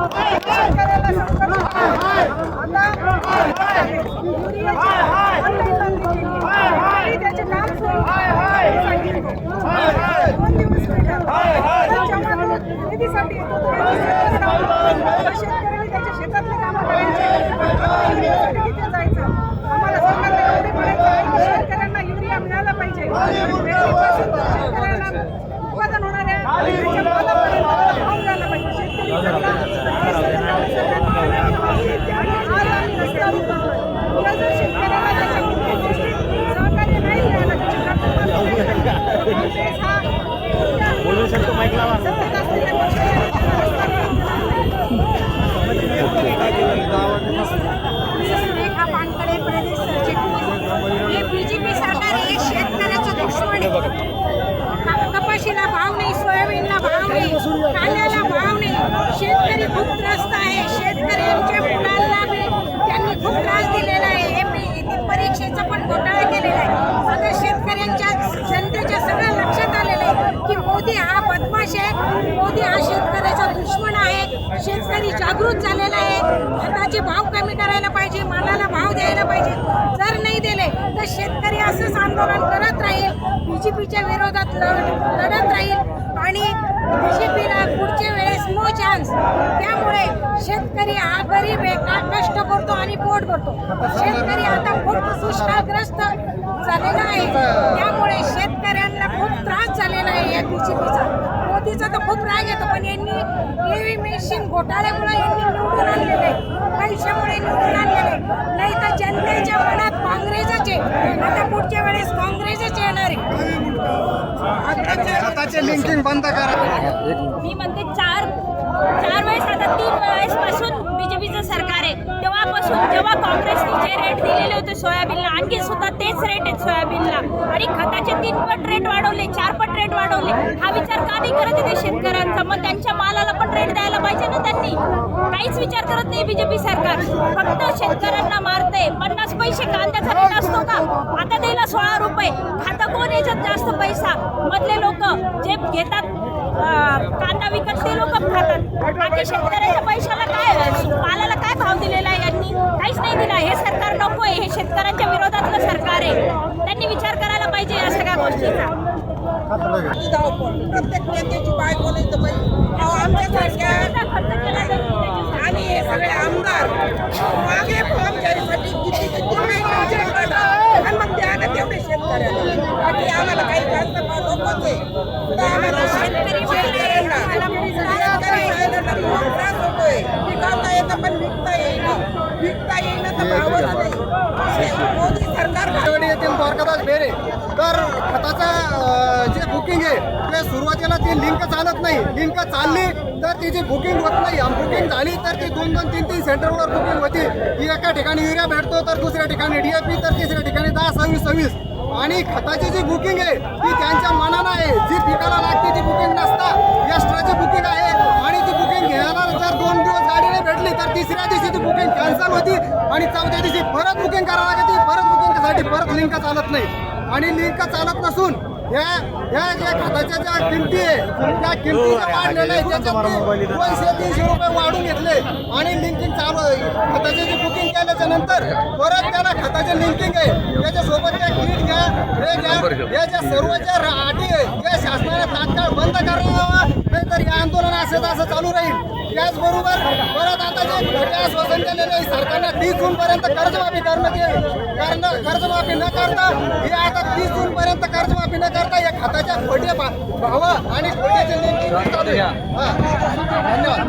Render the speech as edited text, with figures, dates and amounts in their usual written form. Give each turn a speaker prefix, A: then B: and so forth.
A: शेतकऱ्याला संकट आता त्याचे काम सुरू दोन दिवस निधीसाठी शेतकऱ्यांनी त्याच्या शेतातले कामं करायचे तिथे जायचं. आम्हाला सरकारला एवढे म्हणायचं आहे की शेतकऱ्यांना युरिया मिळाला पाहिजे. शेतकऱ्यांना उत्पादन होणाऱ्या त्याच्या मालापर्यंत भाव मिळाला पाहिजे. शेतकरी जर शेतकऱ्याला त्याच्या कुठल्याही गोष्टीत सहकार्य नाही मिळालं बोलू शकतो रेखा पानकडे प्रदेश हे बीजेपी सरकार हे शेतकऱ्याचं दुश्मन आहे. कपाशीला भाव नाही, सोयाबीनला भाव नाही, कांद्याला भाव नाही. शेतकरी खूप त्रस्त आहे. शेतकऱ्यांच्या मुलांना त्यांनी खूप त्रास दिलेला आहे. हे परीक्षेचा पण घोटाळा केलेला आहे. आता शेतकऱ्यांच्या जनतेच्या सगळ्या लक्षात आलेलं आहे की मोदी हा बदमाश आहे. मोदी हा शेतकऱ्याचा दुश्मन आहे. शेतकरी जागृत झालेला आहे. खताचे भाव कमी करायला पाहिजे, मालाला भाव द्यायला पाहिजे. जर नाही दिले तर शेतकरी असंच आंदोलन करत राहील, बीजेपीच्या विरोधात लढत राहील आणि बीजेपीला पुढच्या वेळेस नो चान्स. त्यामुळे शेतकरी हा गरीब आहे, का कष्ट करतो आणि पोट भरतो. शेतकरी आता खूप दुष्काळग्रस्त झालेला आहे. त्यामुळे शेतकऱ्यांना खूप त्रास झालेला आहे या बीजेपीचा. मोदीचा तर खूप राग येतो, पण यांनी टीव्ही मशीन घोटाळ्यामुळे यांनी निवडून आणलेलं आहे, पैशामुळे निवडून आणलेले. नाही तर जनतेच्या मनात काँग्रेसच आहे. आता पुढच्या वेळेस काँग्रेसच येणार आहे.
B: खताचे लिंकिंग बंद करा.
C: मी म्हणते चार वेळेस आता 3 वेळेसपासून बीजेपीचं सरकार आहे. तेव्हापासून जेव्हा काँग्रेसने जे रेट दिलेले होते सोयाबीनला, आणखी सुद्धा तेच रेट आहेत सोयाबीनला. आणि खताचे 3 पट रेट वाढवले, 4 पट रेट वाढवले. हा विचार का नाही करत आहे शेतकऱ्यांचा? मग त्यांच्या मालाला पण रेट द्यायला पाहिजे ना त्यांनी. काहीच विचार करत नाही बीजेपी सरकार. फक्त शेतकऱ्यांना मारते. 50 पैसे कांद्याचा रेट असतो का? आता द्यायला 16 रुपये. खातं कोण याच्यात जास्त पैसा? मधले लोक जे घेतात कांदा विकत ते लोक खातात. बाकी शेतकऱ्याच्या पैशाला काय, मालाला काय भाव दिलेला आहे यांनी? काहीच नाही दिला. हे सरकार नको आहे. हे शेतकऱ्यांच्या विरोधातलं सरकार आहे. त्यांनी विचार करायला पाहिजे या सगळ्या गोष्टीचा.
A: प्रत्येक नेत्याची बायको नाही तर आणि हे सगळे आमदार मागे कर्मचारीसाठी किती आणि मग द्यायला तेवढे शेतकऱ्याला. बाकी आम्हाला काही जास्त नकोच आहे. आम्हाला शेतकरी त्रास होतोय. पिकवता येतं पण विकता येईल तर भावच नाही. मोदी सरकार
B: येथील द्वारकादास बेरे तर खताचं जे बुकिंग आहे ते सुरुवातीला ती लिंक चालत नाही. लिंक चालली तर तिची बुकिंग होत नाही. बुकिंग झाली तर ती 2-2, 3-3 सेंटरवर बुकिंग होती. ती एका ठिकाणी युरिया भेटतो तर दुसऱ्या ठिकाणी DAP तर तिसऱ्या ठिकाणी 10-26-26. आणि खताची जी बुकिंग आहे ती त्यांच्या मनानं आहे. जी पिकाला लागते ती बुकिंग नसता, एक्स्ट्राची बुकिंग आहे. आणि ती बुकिंग घ्यायला जर 2 दिवस गाडी नाही भेटली तर तिसऱ्या दिवशी ती बुकिंग कॅन्सल होती आणि चौथ्या दिवशी परत बुकिंग करावं लागते. परत बुकिंगसाठी परत लिंक चालत नाही. आणि लिंक चालत नसून ह्या ज्या खताच्या ज्या किमती आहे त्या किमतीचं वाढलेलं आहे. त्याच्यात 200-300 रुपये वाढून घेतले आणि लिंकिंग चालू आहे. खताची जी बुकिंग केल्याच्या नंतर परत त्याला खताचे लिंकिंग आहे. त्याच्यासोबत त्या किट घ्या, हे घ्या, या ज्या सर्व ज्या अटी आहे या शासनाने तात्काळ बंद करावं. नाहीतर हे आंदोलन असं चालू राहील. त्याचबरोबर परत आता जे खोटे आश्वासन दिलेले आहे सरकारने 30 जूनपर्यंत कर्जमाफी कर्जमाफी न करता हे आता 30 जूनपर्यंत कर्जमाफी न करता या खताच्या खोटे भाव आणि खोट्याचे लिंकिंग चालू आहे. धन्यवाद.